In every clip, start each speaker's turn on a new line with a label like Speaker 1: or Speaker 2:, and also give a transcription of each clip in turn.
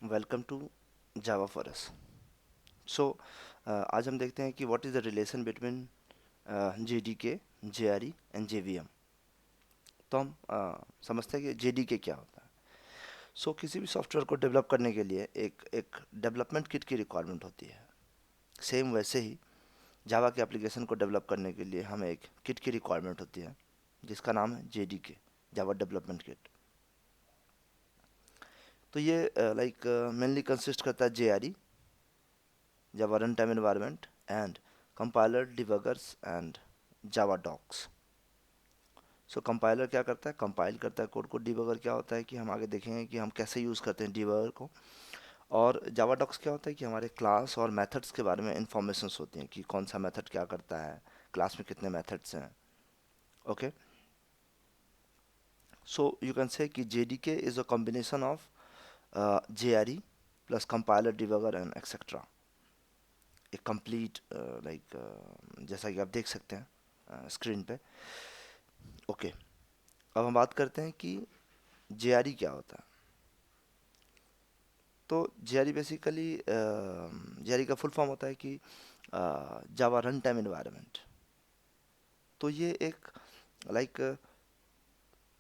Speaker 1: Welcome to Java for us. So आज हम देखते हैं कि what is the relation between JDK, JRE and JVM. तो हम समझते हैं कि जेडीके क्या होता है। सो किसी भी सॉफ्टवेयर को डेवलप करने के लिए एक एक डेवलपमेंट किट की रिक्वायरमेंट होती है। सेम वैसे ही जावा के एप्लीकेशन को डेवलप करने के लिए हमें एक किट की रिक्वायरमेंट होती है जिसका नाम है जेडीके, जावा डेवलपमेंट किट। तो ये मेनली कंसिस्ट करता है JRE, Java Runtime Environment, and compiler, debuggers, and Java docs. So compiler क्या करता है? कंपाइल करता है कोड को। डिबगर क्या होता है कि हम आगे देखेंगे कि हम कैसे यूज़ करते हैं डिबगर को। और जावा डॉक्स क्या होता है कि हमारे क्लास और मेथड्स के बारे में इंफॉर्मेशंस होती हैं कि कौन सा मेथड क्या करता है, क्लास में कितने मेथड्स हैं। Okay, so you can say कि JDK is a combination of JRE plus compiler, debugger and etcetera. एक कंप्लीट जैसा कि आप देख सकते हैं स्क्रीन पे। ओके, अब हम बात करते हैं कि जेआरई क्या होता है। तो जेआरई बेसिकली जेआरई का फुल फॉर्म होता है कि जावा रन टाइम एनवायरनमेंट। तो ये एक लाइक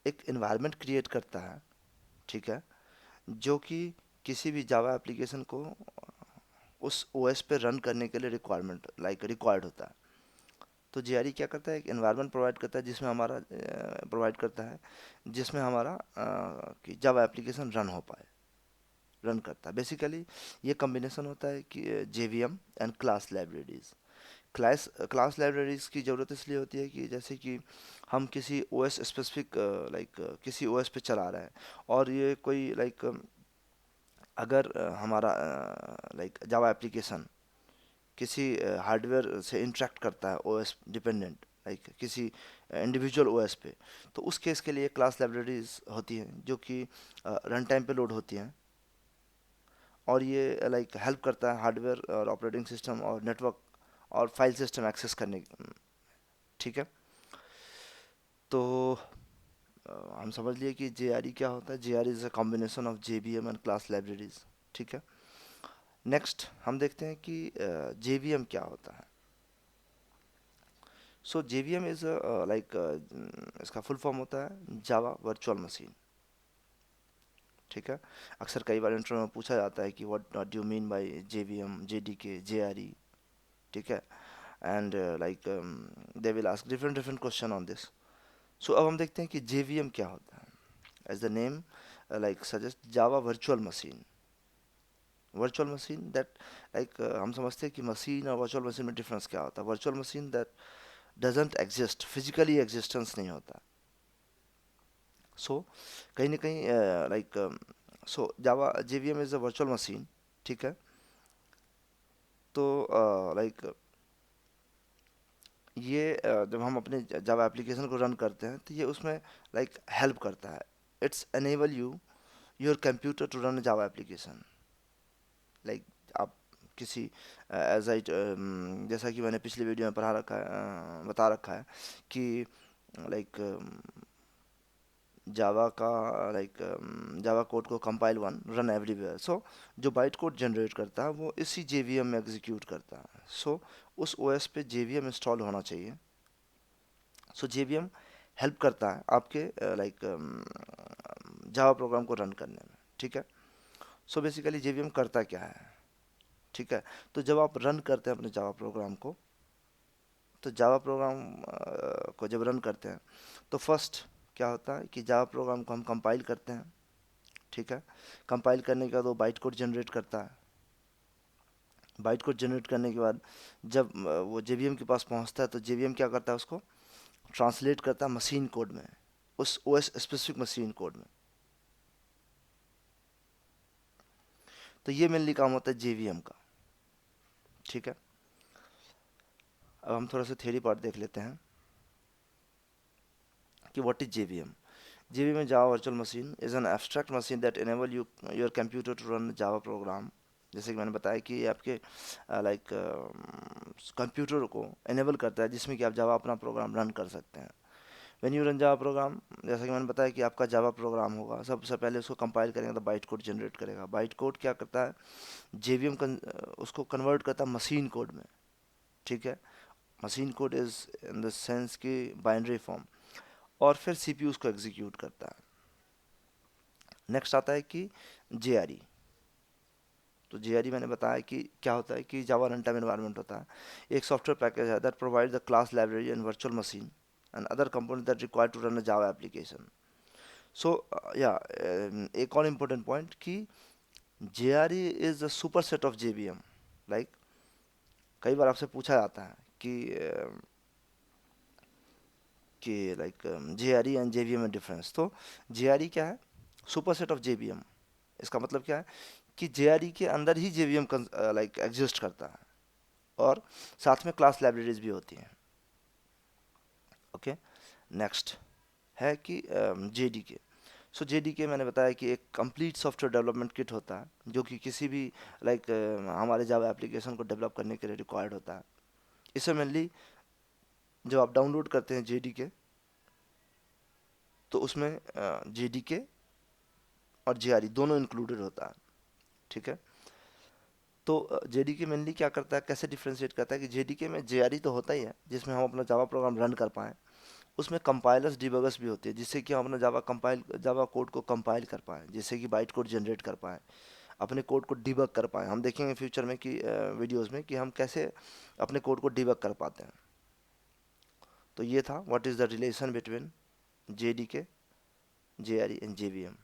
Speaker 1: एक एनवायरनमेंट क्रिएट करता है, ठीक है, जो कि किसी भी जावा एप्लीकेशन को उस ओएस पे रन करने के लिए रिक्वायरमेंट रिक्वायर्ड होता है। तो जेआरई क्या करता है? एक एनवायरनमेंट प्रोवाइड करता है जिसमें हमारा प्रोवाइड करता है जिसमें हमारा कि जावा एप्लीकेशन रन हो पाए, रन करता है। बेसिकली ये कॉम्बिनेशन होता है कि JVM and class libraries. Class libraries की ज़रूरत इसलिए होती है कि जैसे कि हम किसी ओएस स्पेसिफिक किसी ओएस पे चला रहा है और ये कोई अगर हमारा जावा एप्लीकेशन किसी हार्डवेयर से इंटरेक्ट करता है ओएस डिपेंडेंट, किसी इंडिविजुअल ओएस पे, तो उस केस के लिए क्लास लाइब्रेरीज होती हैं जो कि रन टाइम पे लोड होती हैं। और ये हेल्प करता है हार्डवेयर और ऑपरेटिंग सिस्टम और नेटवर्क और फाइल सिस्टम एक्सेस करने, ठीक है। तो हम समझ लिए कि जे क्या होता है। J is a combination of J B M and class libraries, ठीक है। नेक्स्ट हम देखते हैं कि जे बी एम क्या होता है। सो जे बी एम इज़ इसका फुल फॉर्म होता है जावा वर्चुअल मशीन, ठीक है। अक्सर कई बार इंटरव्यू में पूछा जाता है कि what do you mean by J B M, J D K, J R E, ठीक है। And they will ask different different question on this. So अब हम देखते हैं कि जेवीएम क्या होता है। As the name suggest, Java virtual machine. Virtual machine that हम समझते हैं कि मशीन और वर्चुअल मशीन में डिफरेंस क्या होता है। Virtual machine that doesn't exist, physically existence नहीं होता। सो कहीं ना कहीं so Java JVM is a virtual machine, ठीक है। तो ये जब हम अपने जावा एप्लीकेशन को रन करते हैं तो ये उसमें हेल्प करता है। It's enable you your computer to run Java application. Like आप किसी एज आई जैसा कि मैंने पिछली वीडियो में बता रखा है कि लाइक जावा का जावा कोड को कंपाइल वन रन एवरीवेयर। सो जो बाइट कोड जनरेट करता है वो इसी जेवीएम में एग्जीक्यूट करता है। सो उस ओएस पे जेवीएम इंस्टॉल होना चाहिए। सो जेवीएम हेल्प करता है आपके जावा प्रोग्राम को रन करने में, ठीक है। सो बेसिकली जेवीएम करता क्या है, ठीक है। तो जब आप रन करते हैं अपने जावा प्रोग्राम को, तो जावा प्रोग्राम को जब रन करते हैं तो फर्स्ट क्या होता है कि जावा प्रोग्राम को हम कंपाइल करते हैं, ठीक है। कंपाइल करने के बाद वो बाइट कोड जनरेट करता है। बाइट कोड जनरेट करने के बाद जब वो जेवीएम के पास पहुंचता है तो जेवीएम क्या करता है? उसको ट्रांसलेट करता है मशीन कोड में, उस ओएस स्पेसिफिक मशीन कोड में। तो ये मेनली काम होता है जेवीएम का, ठीक है। अब हम थोड़ा सा थ्योरी पार्ट देख लेते हैं कि what is JVM. JVM Java Virtual Machine is an abstract machine that enable your computer to run Java program। जैसे कि मैंने बताया कि ये आपके कंप्यूटर को इनेबल करता है जिसमें कि आप जावा अपना प्रोग्राम रन कर सकते हैं। When you run Java program, जैसा कि मैंने बताया कि आपका जावा प्रोग्राम होगा, सबसे पहले उसको कंपाइल करेगा तो बाइट कोड जनरेट करेगा। बाइट कोड क्या करता है, जेवीएम उसको कन्वर्ट करता है मशीन कोड में, ठीक है। Machine code is in the sense की बाइनरी फॉर्म, और फिर सीपीयू उसको एग्जीक्यूट करता है। नेक्स्ट आता है कि जेआरई। तो जेआरई मैंने बताया कि क्या होता है कि जावा रन टाइम एनवायरनमेंट होता है, एक सॉफ्टवेयर पैकेज है that provide the class library and virtual machine and other component that required to run a Java application. So या एक और इम्पोर्टेंट पॉइंट कि JRE is the super set of JVM. Like कई बार आपसे पूछा जाता है कि लाइक जेआरई एंड जेवीएम में डिफरेंस। तो जेआरई क्या है, सुपर सेट ऑफ जेवीएम। इसका मतलब क्या है कि जेआरई के अंदर ही जेवीएम लाइक एग्जिस्ट करता है, और साथ में क्लास लाइब्रेरीज भी होती हैं। ओके, नेक्स्ट है कि जेडीके। सो जेडीके मैंने बताया कि एक कंप्लीट सॉफ्टवेयर डेवलपमेंट किट होता है जो कि किसी भी लाइक हमारे जावा एप्लीकेशन को डेवलप करने के लिए रिक्वायर्ड होता है। इसमें मेनली जब आप डाउनलोड करते हैं जेडीके, तो उसमें जेडीके और जेआरई दोनों इंक्लूडेड होता है, ठीक है। तो जेडीके मेनली क्या करता है, कैसे डिफ्रेंशिएट करता है कि जेडीके में जेआरई तो होता ही है जिसमें हम अपना जावा प्रोग्राम रन कर पाएँ, उसमें कंपाइलर्स डिबगर्स भी होती है जिससे कि हम अपना जावा कोड को कंपाइल कर पाएँ, जिससे कि बाइट कोड जनरेट कर पाएँ, अपने कोड को डिबग कर पाएँ। हम देखेंगे फ्यूचर में कि वीडियोस में कि हम कैसे अपने कोड को डिबग कर पाते हैं। तो ये था what is the relation between JDK, JRE and JVM.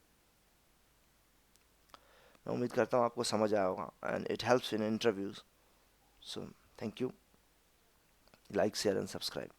Speaker 1: मैं उम्मीद करता हूँ आपको समझ आया होगा and it helps in interviews. So thank you, like share and subscribe.